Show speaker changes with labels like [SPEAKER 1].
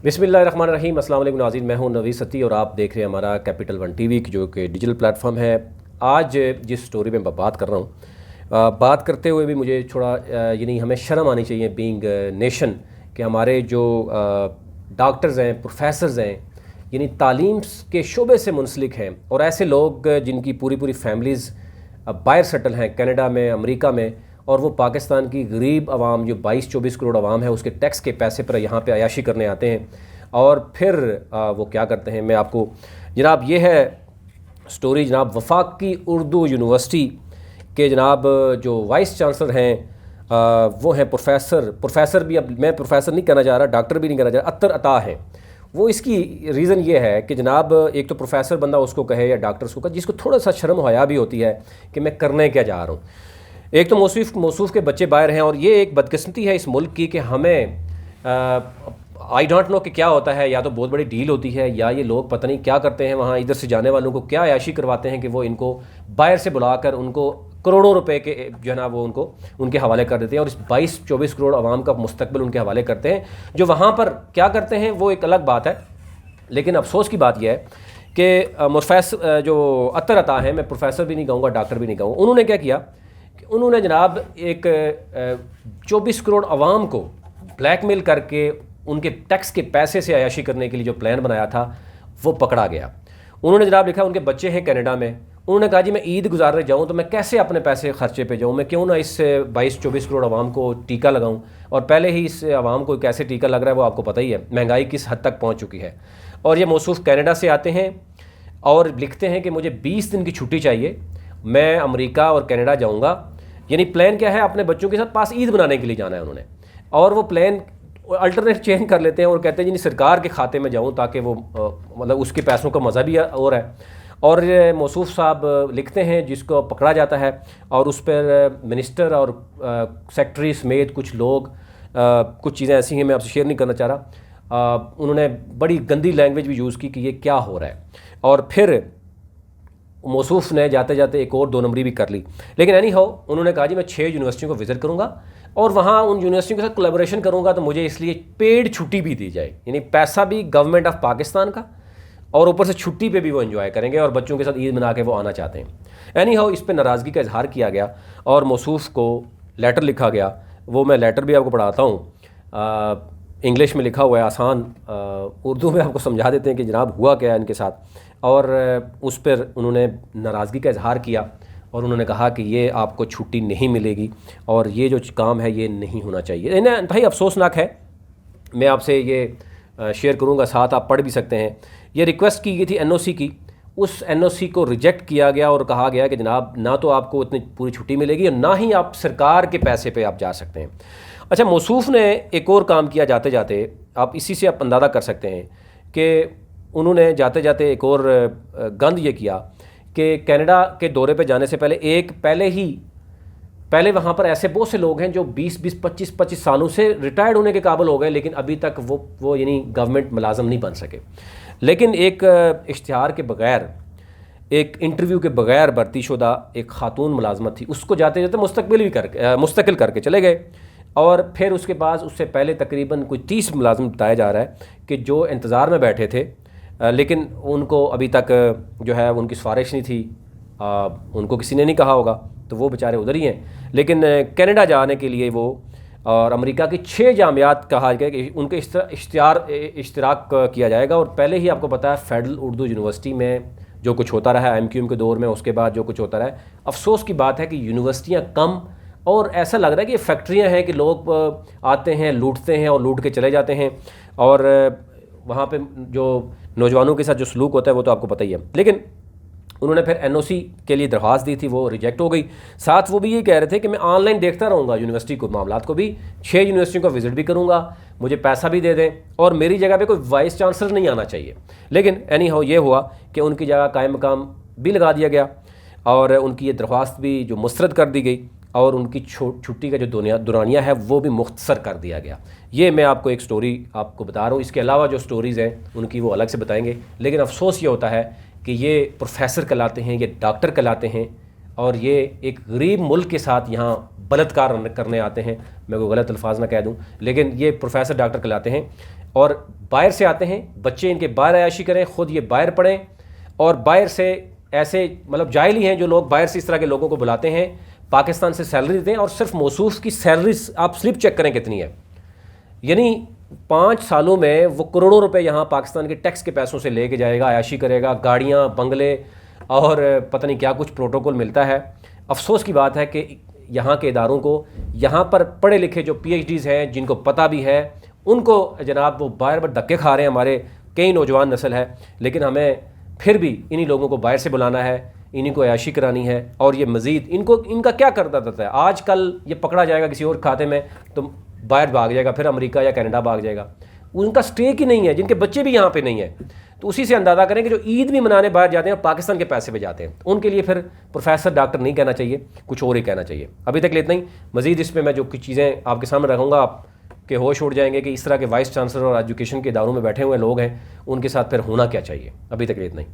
[SPEAKER 1] बिस्मिल्लाहिर्रहमानिर्रहीम। अस्सलाम वालेकुम नाज़रीन, मैं हूं नवीद सती और आप देख रहे हैं हमारा कैपिटल वन टीवी जो कि डिजिटल प्लेटफॉर्म है। आज जिस स्टोरी में मैं बात कर रहा हूं, बात करते हुए भी मुझे थोड़ा यानी हमें शर्म आनी चाहिए बीइंग नेशन कि हमारे जो डॉक्टर्स हैं, प्रोफेसर्स हैं, यानी तालीम के शोबे से मुंसलिक हैं और ऐसे लोग जिनकी पूरी पूरी फैमिलीज़ बाहर सेटल हैं, कनाडा में, अमेरिका में, और वो पाकिस्तान की गरीब आवाम जो 22-24 करोड़ आवाम है उसके टैक्स के पैसे पर यहाँ पे अयाशी करने आते हैं। और फिर वो क्या करते हैं, मैं आपको जनाब ये है स्टोरी जनाब वफाकी उर्दू यूनिवर्सिटी के जनाब जो वाइस चांसलर हैं वो हैं प्रोफेसर भी, अब मैं प्रोफेसर नहीं कहना चाह रहा, डॉक्टर भी नहीं कहना चाह रहा, अत्तर अता है वो। इसकी रीज़न ये है कि जनाब एक तो प्रोफेसर बंदा उसको कहे या डॉक्टर उसको कहे जिसको थोड़ा सा शर्म हया भी होती है कि मैं करने क्या जा रहा हूँ। एक तो मौसूफ़ के बच्चे बाहर हैं और ये एक बदकिस्मती है इस मुल्क की कि हमें आई डोंट नो कि क्या होता है, या तो बहुत बड़ी डील होती है या ये लोग पता नहीं क्या करते हैं वहाँ, इधर से जाने वालों को क्या अयाशी करवाते हैं कि वो इनको बाहर से बुलाकर उनको करोड़ों रुपए के जो है ना वो उनको उनके हवाले कर देते हैं और इस 22-24 करोड़ आवाम का मुस्तकबिल उनके हवाले करते हैं। जो वहाँ पर क्या करते हैं वो एक अलग बात है, लेकिन अफसोस की बात यह है कि जो अत्तर अता हैं, मैं प्रोफेसर भी नहीं कहूँगा, डॉक्टर भी नहीं कहूँगा, उन्होंने क्या किया कि उन्होंने जनाब एक 24 करोड़ आवाम को ब्लैकमेल करके उनके टैक्स के पैसे से अयाशी करने के लिए जो प्लान बनाया था वो पकड़ा गया। उन्होंने जनाब लिखा उनके बच्चे हैं कनाडा में, उन्होंने कहा जी मैं ईद गुजारने जाऊँ तो मैं कैसे अपने पैसे खर्चे पे जाऊँ, मैं क्यों ना इस 22-24 करोड़ आवाम को टीका लगाऊँ। और पहले ही इस आवाम को कैसे टीका लग रहा है वो आपको पता ही है, महंगाई किस हद तक पहुँच चुकी है। और ये मौसूफ़ कनाडा से आते हैं और लिखते हैं कि मुझे 20 दिन की छुट्टी चाहिए, मैं अमेरिका और कनाडा जाऊँगा। यानी प्लान क्या है, अपने बच्चों के साथ पास ईद मनाने के लिए जाना है उन्होंने, और वो प्लान अल्टरनेट चेंज कर लेते हैं और कहते हैं जी सरकार के खाते में जाऊं ताकि वो मतलब उसके पैसों का मज़ा भी और है। और मौसूफ़ साहब लिखते हैं जिसको पकड़ा जाता है और उस पर मिनिस्टर और सेक्रेटरी समेत कुछ लोग, कुछ चीज़ें ऐसी हैं मैं आपसे शेयर नहीं करना चाह रहा, उन्होंने बड़ी गंदी लैंग्वेज भी यूज़ की कि ये क्या हो रहा है। और फिर मौसूफ़ ने जाते जाते एक और 2 नंबरी भी कर ली। लेकिन एनी हाउ उन्होंने कहा जी मैं 6 यूनिवर्सिटियों को विज़िट करूँगा और वहाँ उन यूनिवर्सिटियों के साथ कोलैबोरेशन करूँगा तो मुझे इसलिए पेड छुट्टी भी दी जाए, यानी पैसा भी गवर्नमेंट ऑफ पाकिस्तान का और ऊपर से छुट्टी पे भी वो एंजॉय करेंगे और बच्चों के साथ ईद मना के वो आना चाहते हैं। एनी हाउ इस पर नाराज़गी का इजहार किया गया और मौसूफ़ को लेटर लिखा गया। वो मैं लेटर भी आपको पढ़ाता हूँ, इंग्लिश में लिखा हुआ है, आसान उर्दू में आपको समझा देते हैं कि जनाब हुआ क्या है इनके साथ। और उस पर उन्होंने नाराज़गी का इजहार किया और उन्होंने कहा कि ये आपको छुट्टी नहीं मिलेगी और ये जो काम है ये नहीं होना चाहिए। इन्हें इंतहाई अफसोसनाक है, मैं आपसे ये शेयर करूँगा, साथ आप पढ़ भी सकते हैं। ये रिक्वेस्ट की गई थी एनओसी की, उस एनओसी को रिजेक्ट किया गया और कहा गया कि जनाब ना तो आपको इतनी पूरी छुट्टी मिलेगी और ना ही आप सरकार के पैसे पे आप जा सकते हैं। अच्छा, मौसूफ़ ने एक और काम किया जाते जाते, आप इसी से आप अंदाज़ा कर सकते हैं कि उन्होंने जाते जाते एक और गंद ये किया कि कनाडा के दौरे पे जाने से पहले वहाँ पर ऐसे बहुत से लोग हैं जो 20-20, 25-25 सालों से रिटायर्ड होने के काबिल हो गए, लेकिन अभी तक वो यानी गवर्नमेंट मुलाजम नहीं बन सके। लेकिन एक इश्तिहार के बग़ैर, एक इंटरव्यू के बग़ैर भर्ती शुदा एक ख़ातून मुलाजमत थी, उसको जाते जाते मुस्तकिल करके चले गए। और फिर उसके बाद उससे पहले तकरीबन कोई 30 मुलाजिम बताया जा रहा है कि जो इंतज़ार में बैठे थे, लेकिन उनको अभी तक जो है उनकी सिफारिश नहीं थी, उनको किसी ने नहीं कहा होगा तो वो बेचारे उधर ही हैं। लेकिन कनाडा जाने के लिए वो और अमेरिका की 6 जामियात कहा गया कि उनके इश्तराक किया जाएगा। और पहले ही आपको पता है फेडरल उर्दू यूनिवर्सिटी में जो कुछ होता रहा है MQM के दौर में, उसके बाद जो कुछ होता रहा है, अफसोस की बात है कि यूनिवर्सिटियाँ कम और ऐसा लग रहा है कि ये फैक्ट्रियाँ हैं कि लोग आते हैं, लूटते हैं और लूट के चले जाते हैं। और वहाँ पे जो नौजवानों के साथ जो सलूक होता है वो तो आपको पता ही है। लेकिन उन्होंने फिर एनओसी के लिए दरख्वास्त दी थी, वो रिजेक्ट हो गई। साथ वो भी ये कह रहे थे कि मैं ऑनलाइन देखता रहूँगा यूनिवर्सिटी को मामलात को भी, 6 यूनिवर्सिटियों को विज़िट भी करूँगा, मुझे पैसा भी दे दें और मेरी जगह पे कोई वाइस चांसलर नहीं आना चाहिए। लेकिन एनी हाउ ये हुआ कि उनकी जगह कायम मकाम भी लगा दिया गया और उनकी ये दरख्वास्त भी जो मुस्तरद कर दी गई और उनकी छुट्टी का जो दुरानिया है वो भी मुख्तसर कर दिया गया। ये मैं आपको एक स्टोरी आपको बता रहा हूँ, इसके अलावा जो स्टोरीज़ हैं उनकी वो अलग से बताएंगे। लेकिन अफसोस ये होता है कि ये प्रोफेसर कहलाते हैं, ये डॉक्टर कहलाते हैं और ये एक गरीब मुल्क के साथ यहाँ बलात्कार करने आते हैं, मैं कोई गलत अल्फाज ना कह दूँ, लेकिन ये प्रोफेसर डॉक्टर कहलाते हैं और باہر سے آتے ہیں، بچے ان کے باہر عیاشی کریں، خود یہ باہر پڑھیں، اور باہر سے ایسے مطلب جاہل ہی ہیں جو لوگ باہر سے اس طرح کے لوگوں کو بلاتے ہیں، پاکستان سے سیلری دیتے ہیں، اور صرف موصوف کی سیلریز آپ سلپ چیک کریں کتنی ہے، یعنی 5 سالوں میں وہ کروڑوں روپے یہاں پاکستان کے ٹیکس کے پیسوں سے لے کے جائے گا، عیاشی کرے گا، گاڑیاں، بنگلے اور پتہ نہیں کیا کچھ پروٹوکول ملتا ہے۔ افسوس کی بات ہے کہ یہاں کے اداروں کو، یہاں پر پڑھے لکھے جو پی ایچ ڈیز ہیں جن کو پتہ بھی ہے، ان کو جناب وہ باہر پر دھکے کھا رہے ہیں، ہمارے کئی نوجوان نسل ہے، لیکن ہمیں پھر بھی انہی لوگوں کو باہر سے بلانا ہے، انہی کو عیاشی کرانی ہے، اور یہ مزید ان کا کیا کرتا رہتا ہے، آج کل یہ پکڑا جائے گا کسی اور کھاتے میں تو باہر بھاگ جائے گا، پھر امریکہ یا کینیڈا بھاگ جائے گا، ان کا سٹیک ہی نہیں ہے، جن کے بچے بھی یہاں پہ نہیں ہیں۔ تو اسی سے اندازہ کریں کہ جو عید بھی منانے باہر جاتے ہیں اور پاکستان کے پیسے پہ جاتے ہیں، ان کے لیے پھر پروفیسر ڈاکٹر نہیں کہنا چاہیے، کچھ اور ہی کہنا چاہیے۔ ابھی تک اتنا ہی، مزید اس پہ میں جو کچھ چیزیں آپ کے سامنے رکھوں گا، آپ کے ہوش اڑ جائیں گے کہ اس طرح کے وائس چانسلر اور ایجوکیشن کے اداروں میں بیٹھے ہوئے لوگ ہیں، ان کے ساتھ پھر ہونا کیا چاہیے۔ ابھی تک اتنا ہی۔